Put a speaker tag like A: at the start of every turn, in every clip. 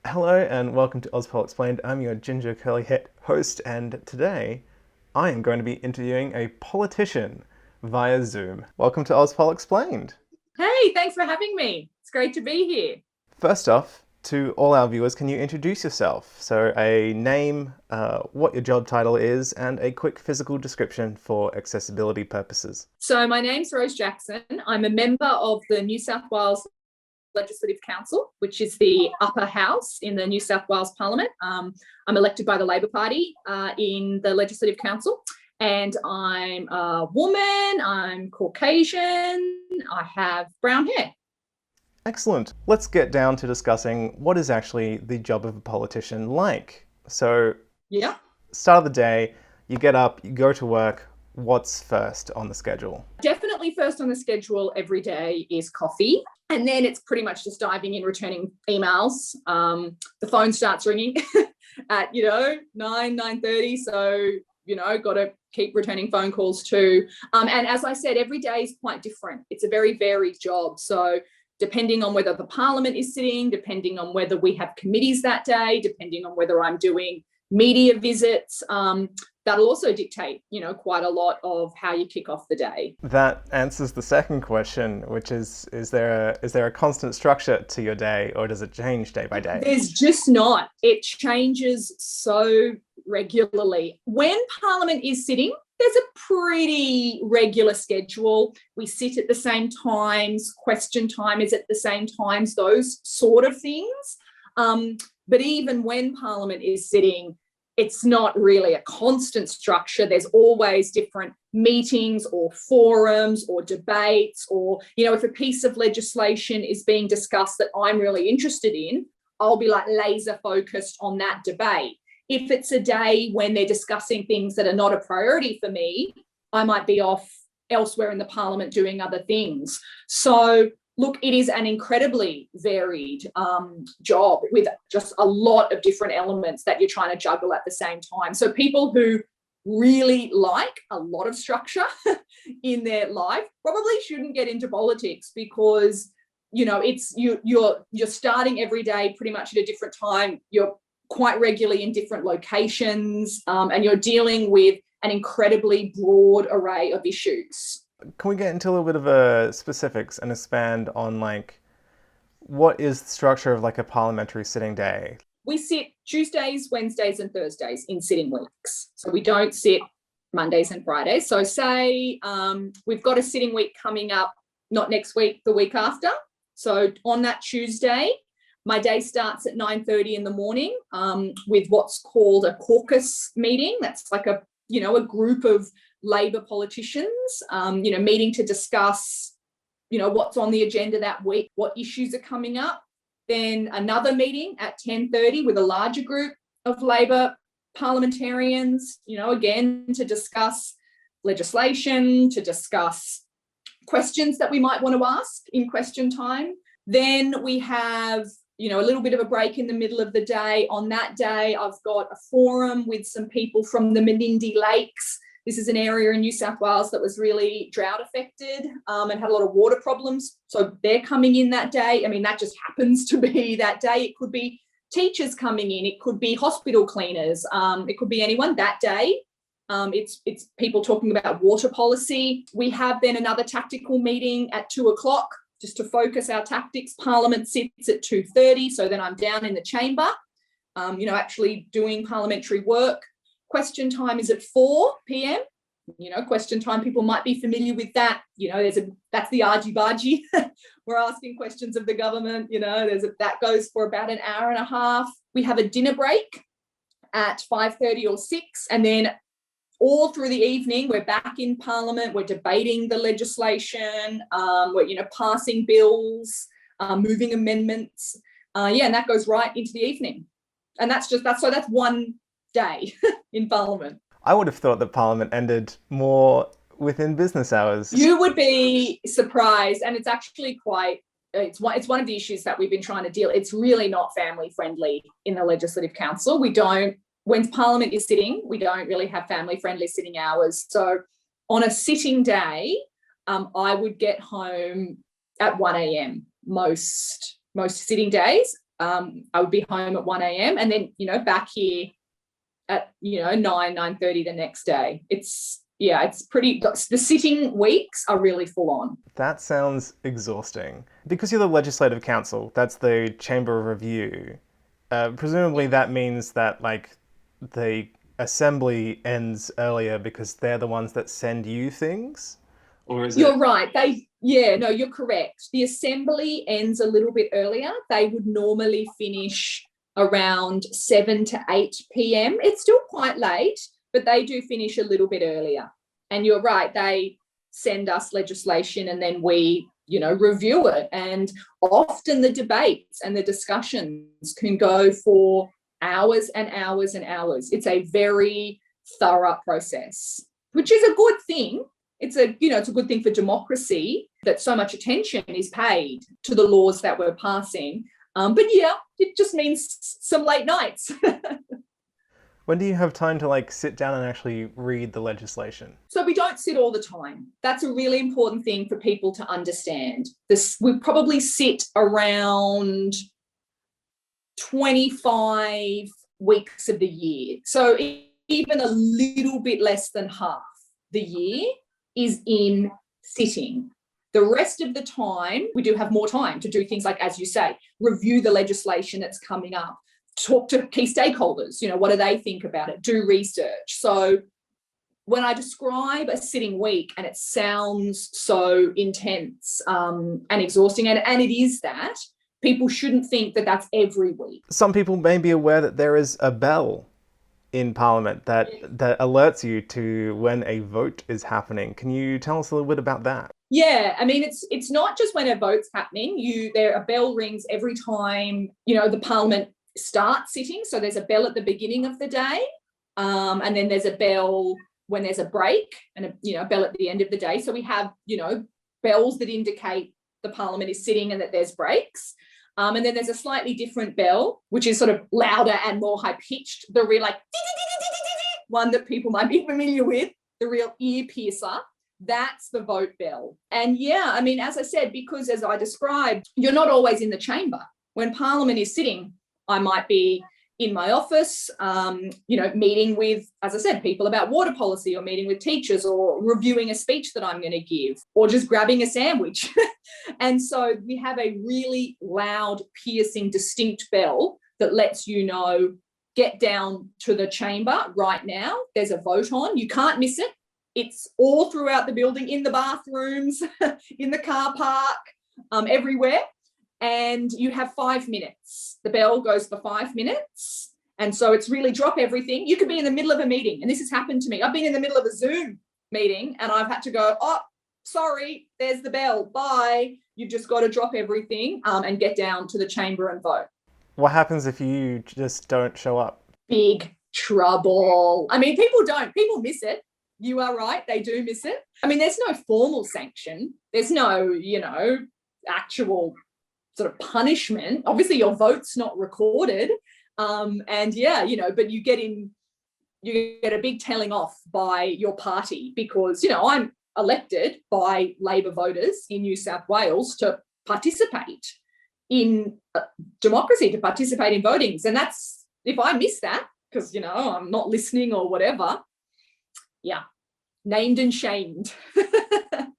A: Hello and welcome to Auspol Explained. I'm your ginger curly haired host, and today I am going to be interviewing a politician via Zoom. Welcome to Auspol Explained.
B: Hey, thanks for having me. It's great to be here.
A: First off, to all our viewers, can you introduce yourself? So, a name, what your job title is, and a quick physical description for accessibility purposes.
B: So, my name's Rose Jackson. I'm a member of the New South Wales Legislative Council, which is the upper house in the New South Wales Parliament. I'm elected by the Labor Party in the Legislative Council, and I'm a woman, I'm Caucasian, I have brown hair.
A: Excellent. Let's get down to discussing what is actually the job of a politician like. So,
B: Yeah.
A: start of the day, you get up, you go to work. What's first on the schedule?
B: Definitely first on the schedule every day is coffee. And then it's pretty much just diving in, returning emails. The phone starts ringing at, 9:30. So, got to keep returning phone calls too. And as I said, every day is quite different. It's a very varied job. So depending on whether the Parliament is sitting, depending on whether we have committees that day, depending on whether I'm doing media visits, that'll also dictate, quite a lot of how you kick off the day.
A: That answers the second question, which is there a constant structure to your day, or does it change day by day?
B: There's just not. It changes so regularly. When Parliament is sitting, there's a pretty regular schedule. We sit at the same times, question time is at the same times, those sort of things. But even when Parliament is sitting, it's not really a constant structure. There's always different meetings or forums or debates, or, if a piece of legislation is being discussed that I'm really interested in, I'll be like laser focused on that debate. If it's a day when they're discussing things that are not a priority for me, I might be off elsewhere in the Parliament doing other things. So look, it is an incredibly varied job with just a lot of different elements that you're trying to juggle at the same time. So people who really like a lot of structure in their life probably shouldn't get into politics, because you're starting every day pretty much at a different time. You're quite regularly in different locations, and you're dealing with an incredibly broad array of issues.
A: Can we get into a little bit of specifics and expand on what is the structure of a parliamentary sitting day?
B: We sit Tuesdays, Wednesdays, and Thursdays in sitting weeks. So we don't sit Mondays and Fridays. So say we've got a sitting week coming up, not next week, the week after. So on that Tuesday, my day starts at 9:30 in the morning with what's called a caucus meeting. That's like a group of Labor politicians, meeting to discuss, what's on the agenda that week, what issues are coming up. Then another meeting at 10:30 with a larger group of Labor parliamentarians, again, to discuss legislation, to discuss questions that we might want to ask in question time. Then we have, a little bit of a break in the middle of the day. On that day, I've got a forum with some people from the Menindee Lakes. This is an area in New South Wales that was really drought affected and had a lot of water problems. So they're coming in that day. I mean, that just happens to be that day. It could be teachers coming in. It could be hospital cleaners. It could be anyone that day. It's people talking about water policy. We have then another tactical meeting at 2:00 just to focus our tactics. Parliament sits at 2:30. So then I'm down in the chamber, actually doing parliamentary work. Question time is at 4 p.m. Question time, people might be familiar with that. That's the argy-bargy. We're asking questions of the government. That goes for about an hour and a half. We have a dinner break at 5:30 or 6, and then all through the evening, we're back in Parliament. We're debating the legislation. We're passing bills, moving amendments. And that goes right into the evening. And that's one day in Parliament.
A: I would have thought that Parliament ended more within business hours.
B: You would be surprised, and it's actually it's one of the issues that we've been trying to deal. It's really not family friendly in the Legislative Council. When Parliament is sitting, we don't really have family friendly sitting hours. So on a sitting day, I would get home at 1 a.m. most sitting days. I would be home at 1 a.m. and then, back here at, 9:30 the next day. It's pretty, the sitting weeks are really full on.
A: That sounds exhausting. Because you're the Legislative Council, that's the Chamber of Review. Presumably that means that, like, the Assembly ends earlier because they're the ones that send you things? Or is
B: You're right. You're correct. The Assembly ends a little bit earlier. They would normally finish around 7 to 8 p.m. It's still quite late, but they do finish a little bit earlier. And you're right, they send us legislation and then we, review it. And often the debates and the discussions can go for hours and hours and hours. It's a very thorough process, which is a good thing. It's a good thing for democracy that so much attention is paid to the laws that we're passing. But yeah, it just means some late nights.
A: When do you have time to sit down and actually read the legislation?
B: So we don't sit all the time. That's a really important thing for people to understand. We probably sit around 25 weeks of the year. So even a little bit less than half the year is in sitting. The rest of the time, we do have more time to do things like, as you say, review the legislation that's coming up, talk to key stakeholders, what do they think about it, do research. So when I describe a sitting week and it sounds so intense and exhausting, and it is that, people shouldn't think that that's every week.
A: Some people may be aware that there is a bell in Parliament that alerts you to when a vote is happening. Can you tell us a little bit about that?
B: Yeah, I mean, it's not just when a vote's happening. A bell rings every time, the Parliament starts sitting. So there's a bell at the beginning of the day, and then there's a bell when there's a break, and a bell at the end of the day. So we have, bells that indicate the Parliament is sitting and that there's breaks. And then there's a slightly different bell, which is sort of louder and more high-pitched, the real one that people might be familiar with, the real ear piercer. That's the vote bell. And yeah, I mean, as I said, because as I described, you're not always in the chamber. When Parliament is sitting, I might be in my office, meeting with, as I said, people about water policy, or meeting with teachers, or reviewing a speech that I'm going to give, or just grabbing a sandwich. And so we have a really loud, piercing, distinct bell that lets you know, get down to the chamber right now. There's a vote on. You can't miss it. It's all throughout the building, in the bathrooms, in the car park, everywhere. And you have 5 minutes. The bell goes for 5 minutes. And so it's really drop everything. You could be in the middle of a meeting, and this has happened to me. I've been in the middle of a Zoom meeting and I've had to go, oh, sorry, there's the bell, bye. You've just got to drop everything and get down to the chamber and vote.
A: What happens if you just don't show up?
B: Big trouble. I mean, people miss it. You are right, they do miss it. I mean, there's no formal sanction. There's no, actual sort of punishment. Obviously, your vote's not recorded. And yeah, but you get a big telling off by your party because, I'm elected by Labor voters in New South Wales to participate in democracy, to participate in votings. And that's, if I miss that, because, I'm not listening or whatever, yeah, named and shamed.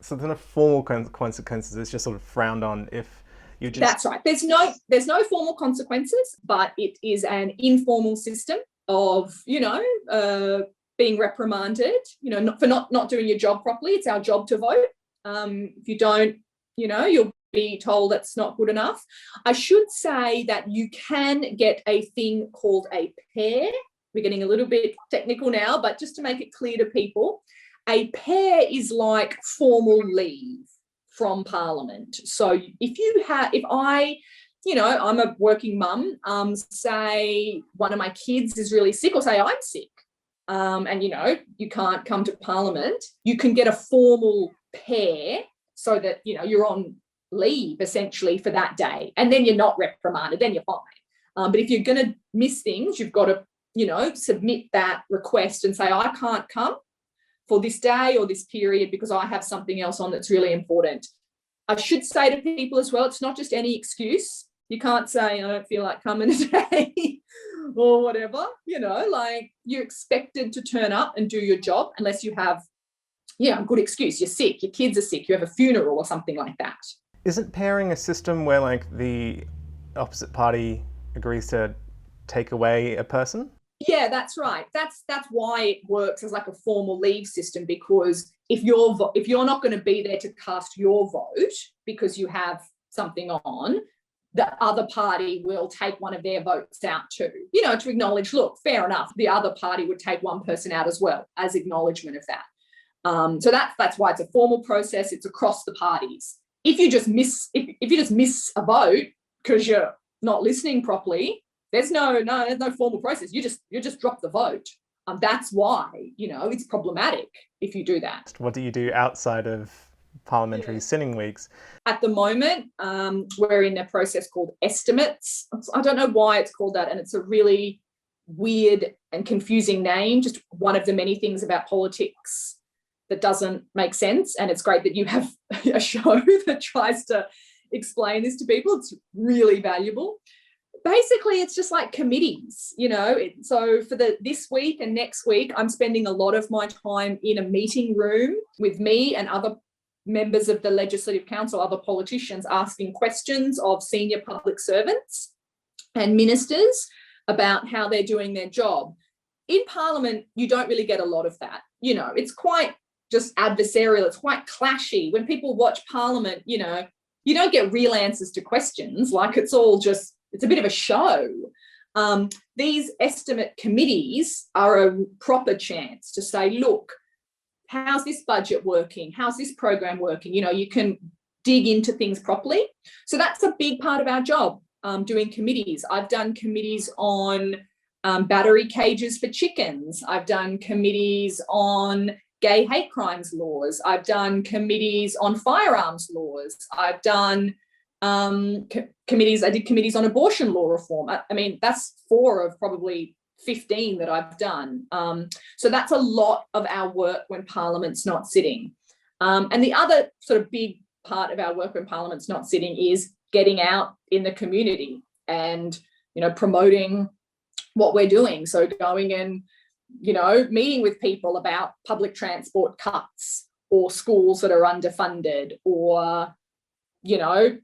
A: So there's no formal consequences. It's just sort of frowned on if you just... That's
B: right. There's no formal consequences, but it is an informal system of, being reprimanded, for not doing your job properly. It's our job to vote. If you don't, you'll be told that's not good enough. I should say that you can get a thing called a pair. We're getting a little bit technical now, but just to make it clear to people, a pair is like formal leave from Parliament. So I'm a working mum, say one of my kids is really sick, or say I'm sick, and you can't come to Parliament, you can get a formal pair so that you're on leave essentially for that day, and then you're not reprimanded, then you're fine. But if you're going to miss things, you've got to submit that request and say, I can't come for this day or this period because I have something else on that's really important. I should say to people as well, it's not just any excuse. You can't say, I don't feel like coming today or whatever, like you're expected to turn up and do your job unless you have, a good excuse. You're sick, your kids are sick, you have a funeral or something like that.
A: Isn't pairing a system where like the opposite party agrees to take away a person?
B: Yeah, that's right. That's why it works as like a formal leave system, because if you're not going to be there to cast your vote because you have something on, the other party will take one of their votes out too, to acknowledge, look, fair enough, the other party would take one person out as well as acknowledgement of that. So that's why it's a formal process. It's across the parties. If you just miss a vote because you're not listening properly, there's no formal process. You just drop the vote. That's why it's problematic if you do that.
A: What do you do outside of parliamentary sitting weeks?
B: At the moment, we're in a process called estimates. I don't know why it's called that, and it's a really weird and confusing name. Just one of the many things about politics that doesn't make sense. And it's great that you have a show that tries to explain this to people. It's really valuable. Basically, it's just like committees, so for this week and next week, I'm spending a lot of my time in a meeting room with me and other members of the Legislative Council, other politicians, asking questions of senior public servants and ministers about how they're doing their job. In Parliament, you don't really get a lot of that. It's quite just adversarial. It's quite clashy. When people watch Parliament, you don't get real answers to questions. Like it's a bit of a show. These estimate committees are a proper chance to say, look, how's this budget working? How's this program working? You can dig into things properly. So that's a big part of our job, doing committees. I've done committees on battery cages for chickens. I've done committees on gay hate crimes laws. I've done committees on firearms laws. I've done committees. I did committees on abortion law reform. I mean, that's 4 of probably 15 that I've done. So that's a lot of our work when Parliament's not sitting. And the other sort of big part of our work when Parliament's not sitting is getting out in the community and, promoting what we're doing. So going and, meeting with people about public transport cuts or schools that are underfunded or,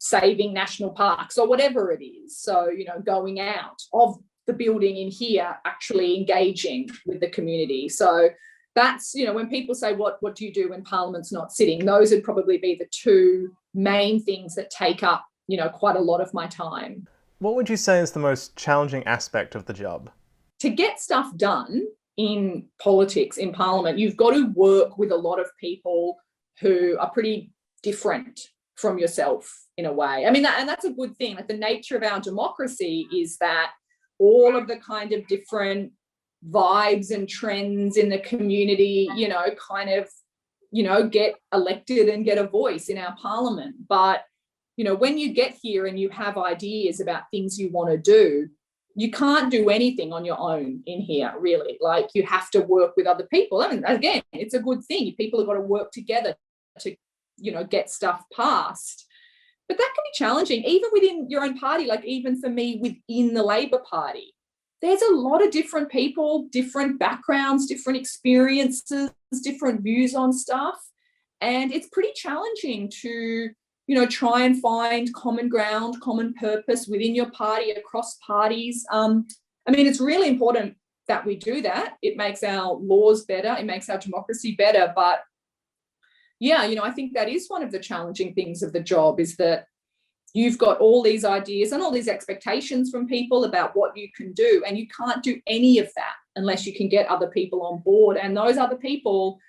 B: saving national parks or whatever it is. So, going out of the building in here, actually engaging with the community. So that's, when people say, what do you do when Parliament's not sitting? Those would probably be the 2 main things that take up, quite a lot of my time.
A: What would you say is the most challenging aspect of the job?
B: To get stuff done in politics, in Parliament, you've got to work with a lot of people who are pretty different from yourself in a way. I mean, and that's a good thing. Like the nature of our democracy is that all of the kind of different vibes and trends in the community, get elected and get a voice in our Parliament. But, when you get here and you have ideas about things you want to do, you can't do anything on your own in here, really. Like you have to work with other people. I mean, again, it's a good thing. People have got to work together to, get stuff passed. But that can be challenging, even within your own party, like even for me within the Labor Party. There's a lot of different people, different backgrounds, different experiences, different views on stuff. And it's pretty challenging to, try and find common ground, common purpose within your party, across parties. It's really important that we do that. It makes our laws better. It makes our democracy better. But yeah, I think that is one of the challenging things of the job, is that you've got all these ideas and all these expectations from people about what you can do, and you can't do any of that unless you can get other people on board. And those other people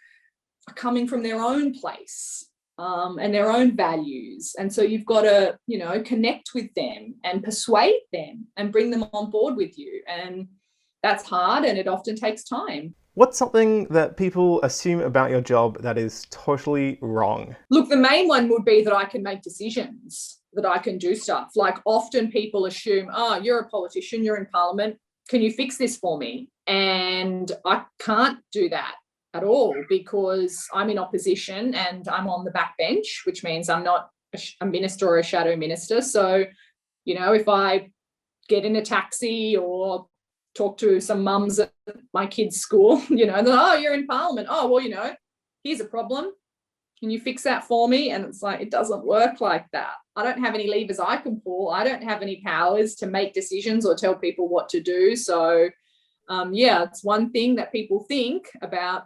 B: are coming from their own place and their own values. And so you've got to, connect with them and persuade them and bring them on board with you. And that's hard, and it often takes time.
A: What's something that people assume about your job that is totally wrong?
B: Look, the main one would be that I can make decisions, that I can do stuff. Like often people assume, you're a politician, you're in Parliament, can you fix this for me? And I can't do that at all, because I'm in opposition and I'm on the backbench, which means I'm not a minister or a shadow minister. So, If I get in a taxi or talk to some mums at my kids' school, oh, you're in Parliament. Oh, well, here's a problem. Can you fix that for me? And it's like, it doesn't work like that. I don't have any levers I can pull. I don't have any powers to make decisions or tell people what to do. So, it's one thing that people think about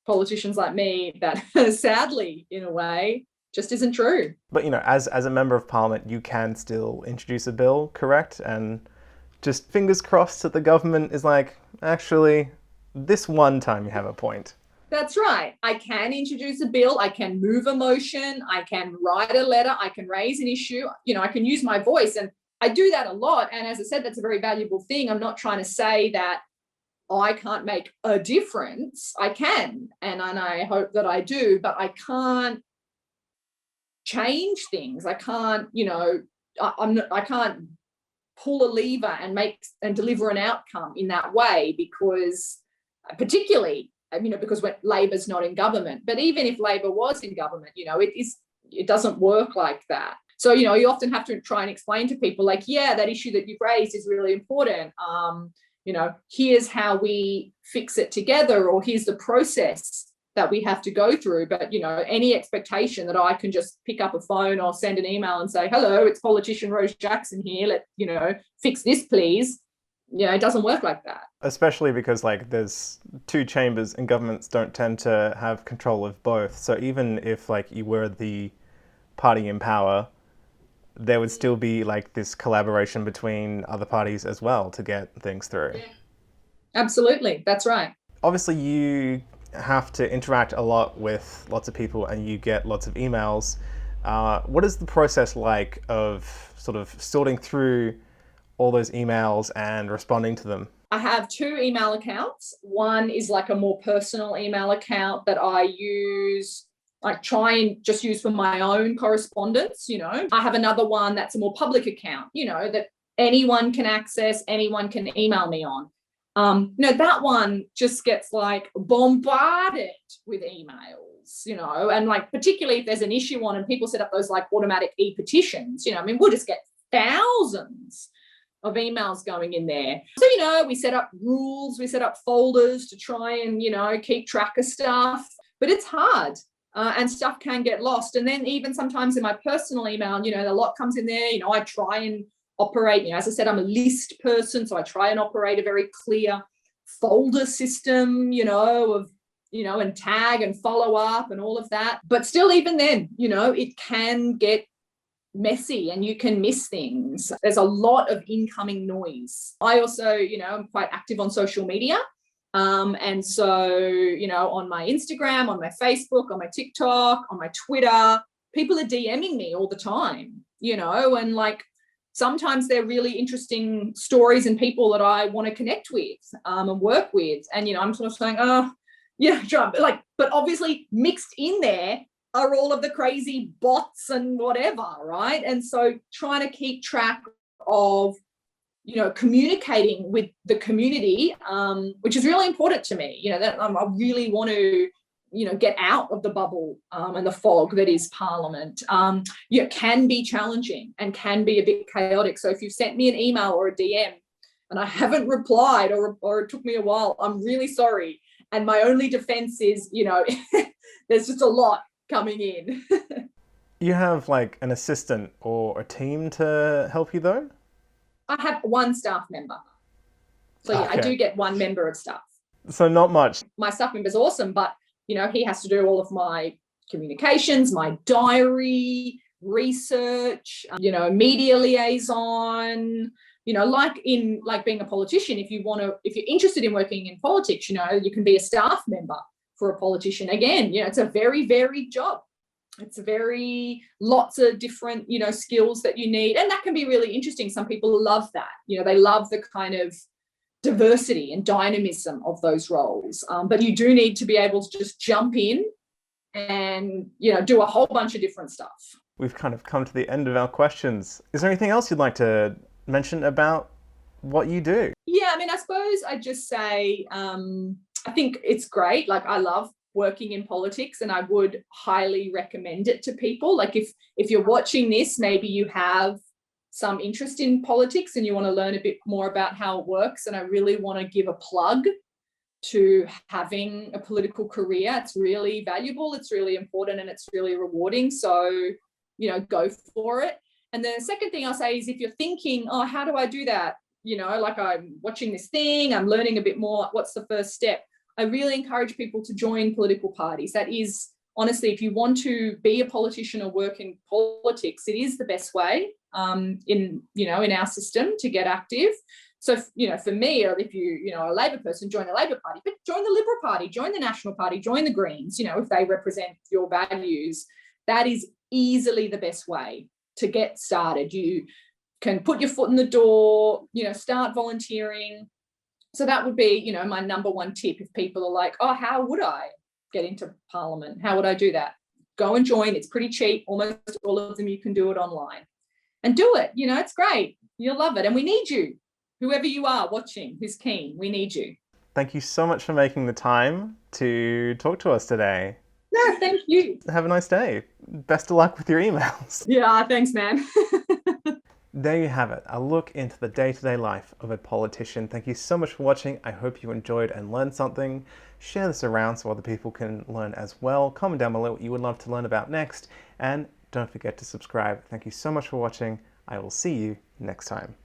B: politicians like me that sadly, in a way, just isn't true.
A: But, as a member of Parliament, you can still introduce a bill, correct? And just fingers crossed that the government is like, actually, this one time you have a point.
B: That's right. I can introduce a bill. I can move a motion. I can write a letter. I can raise an issue. I can use my voice. And I do that a lot. And as I said, that's a very valuable thing. I'm not trying to say that I can't make a difference. I can. And I hope that I do. But I can't change things. I can't, I can't pull a lever and deliver an outcome in that way, because particularly, because when Labor's not in government. But even if Labor was in government, it doesn't work like that. So, you often have to try and explain to people like, yeah, that issue that you've raised is really important. Here's how we fix it together, or here's the process that we have to go through. But, any expectation that I can just pick up a phone or send an email and say, hello, it's politician Rose Jackson here. Fix this, please. It doesn't work like that.
A: Especially because there's two chambers and governments don't tend to have control of both. So even if you were the party in power, there would still be this collaboration between other parties as well to get things through.
B: Yeah. Absolutely. That's right.
A: Obviously you have to interact a lot with lots of people and you get lots of emails. What is the process like of sort of sorting through all those emails and responding to them?
B: I have two email accounts. One is a more personal email account that I use, try and just use for my own correspondence. I have another one that's a more public account, that anyone can access, anyone can email me on. That one just gets bombarded with emails, and particularly if there's an issue on and people set up those automatic e-petitions, we'll just get thousands of emails going in there. So, we set up rules, we set up folders to try and, keep track of stuff, but it's hard and stuff can get lost. And then even sometimes in my personal email, a lot comes in there, I try and operate, as I said, I'm a list person, so I try and operate a very clear folder system, and tag and follow up and all of that. But still, even then, it can get messy and you can miss things. There's a lot of incoming noise. I also, I'm quite active on social media. And so, on my Instagram, on my Facebook, on my TikTok, on my Twitter, people are DMing me all the time, and sometimes they're really interesting stories and people that I want to connect with and work with. And, I'm sort of saying, but obviously mixed in there are all of the crazy bots and whatever, right? And so trying to keep track of, communicating with the community, which is really important to me, that I really want to, get out of the bubble and the fog that is Parliament. Can be challenging and can be a bit chaotic. So if you've sent me an email or a DM and I haven't replied or it took me a while, I'm really sorry. And my only defense is, there's just a lot coming in.
A: You have an assistant or a team to help you though?
B: I have one staff member. So yeah, okay. I do get one member of staff.
A: So not much.
B: My staff member's awesome, but he has to do all of my communications, my diary, research, media liaison, like being a politician, if you're interested in working in politics, you can be a staff member for a politician. Again, it's a very varied job. It's lots of different, skills that you need. And that can be really interesting. Some people love that. They love the kind of diversity and dynamism of those roles. But you do need to be able to just jump in and, do a whole bunch of different stuff.
A: We've kind of come to the end of our questions. Is there anything else you'd like to mention about what you do?
B: Yeah, I suppose I'd just say, I think it's great. I love working in politics and I would highly recommend it to people. If you're watching this, maybe you have some interest in politics and you want to learn a bit more about how it works, and I really want to give a plug to having a political career. It's really valuable, it's really important, and it's really rewarding. So, go for it. And the second thing I'll say is, if you're thinking, oh, how do I do that? Like, I'm watching this thing, I'm learning a bit more, what's the first step? I really encourage people to join political parties. That is, honestly, if you want to be a politician or work in politics, it is the best way in our system to get active. So, for me, or if a Labor person, join the Labor Party, but join the Liberal Party, join the National Party, join the Greens, if they represent your values. That is easily the best way to get started. You can put your foot in the door, start volunteering. So that would be, my number one tip. If people are like, oh, how would I get into Parliament? How would I do that? Go and join. It's pretty cheap. Almost all of them, you can do it online. And do it. It's great. You'll love it. And we need you. Whoever you are watching who's keen, we need you.
A: Thank you so much for making the time to talk to us today.
B: No, thank you.
A: Have a nice day. Best of luck with your emails.
B: Yeah, thanks, man.
A: There you have it, a look into the day-to-day life of a politician. Thank you so much for watching. I hope you enjoyed and learned something. Share this around so other people can learn as well. Comment down below what you would love to learn about next. And don't forget to subscribe. Thank you so much for watching. I will see you next time.